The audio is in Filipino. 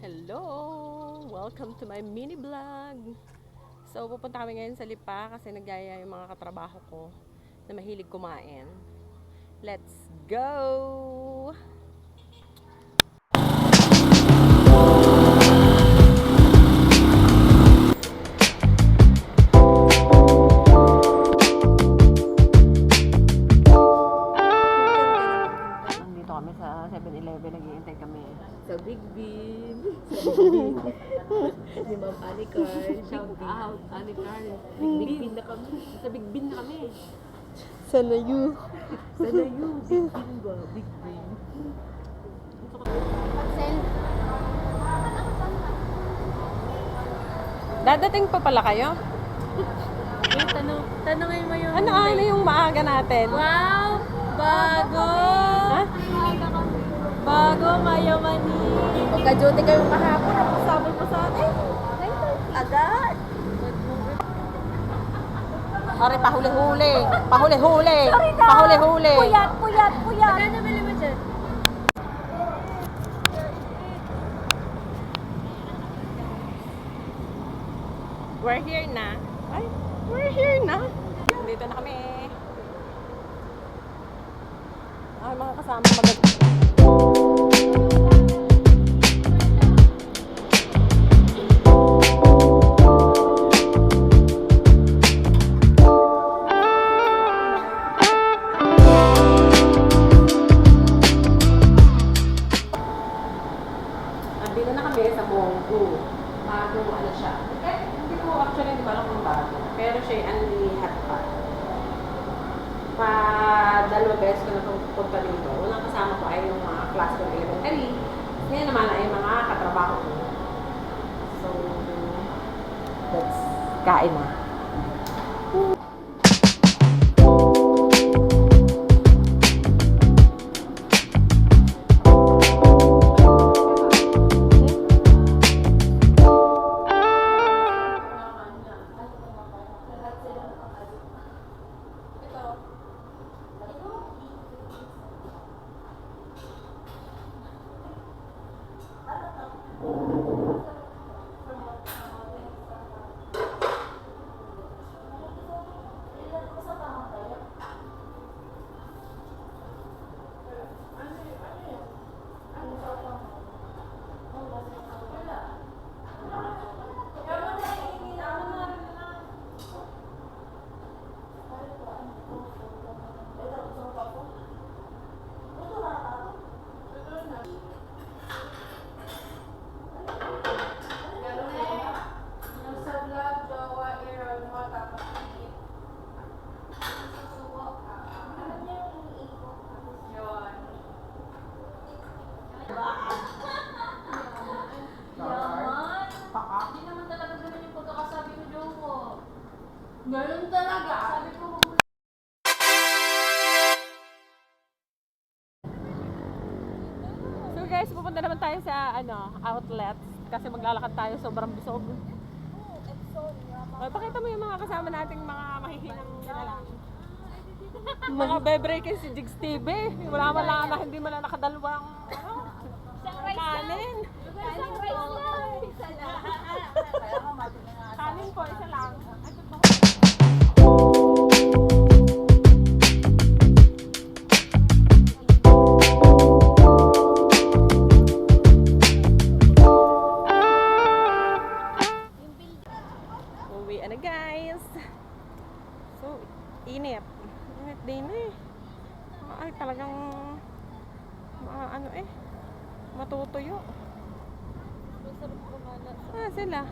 Hello! Welcome to my mini vlog. So, pupunta kami ngayon sa Lipa kasi nagyaya yung mga katrabaho ko na mahilig kumain. Let's go! Nandito kami sa 7-Eleven, nag-iintay kami. Sa Big Bean. Ni Ma'am Anikar. Shout out, Anikar. Big Bean na kami. Sa Big Bean na kami. Sana you. Sana you, Big Bean ba? Big Bean. Dadating pa pala kayo? Yung tanongin mo yung... Ano yung maaga natin? Wow! Bago! Ha? Bago, mayamani. Pagka-duty kayo kahapon, tapos sabi mo sa akin. Agad! Sorry, pahuli-huli. Pahuli-huli. Sorry na! Pahuli-huli. Puyat! Magkano bili mo dyan? We're here na. Ay, we're here na. Dito na kami. Ay, mga kasama maganda. Nandito na kami sa Monggo. Bago ano siya. Hindi ko actually hindi ko alam kung bago. Pero siya yung unli hot pot. Dalawang beses ko na pupunta dito. Unang kasama ko ay yung mga class ko ng elementary. Ngayon naman ay mga katrabaho ko. So, let's kain na. Ganun talaga. Sabi ko, So guys, pupunta naman tayo sa outlet kasi maglalakad tayo, sobrang busog. Okay, pakita mo yung mga kasama nating mga mahihinang lalaki. Mga bebreakin si Jigs TV. Wala man lang na hindi man lang nakadalawang kanin. Kanin po, isa lang. Uwi na guys. So, init. Init din eh. Ay, talagang matutuyo. Sila.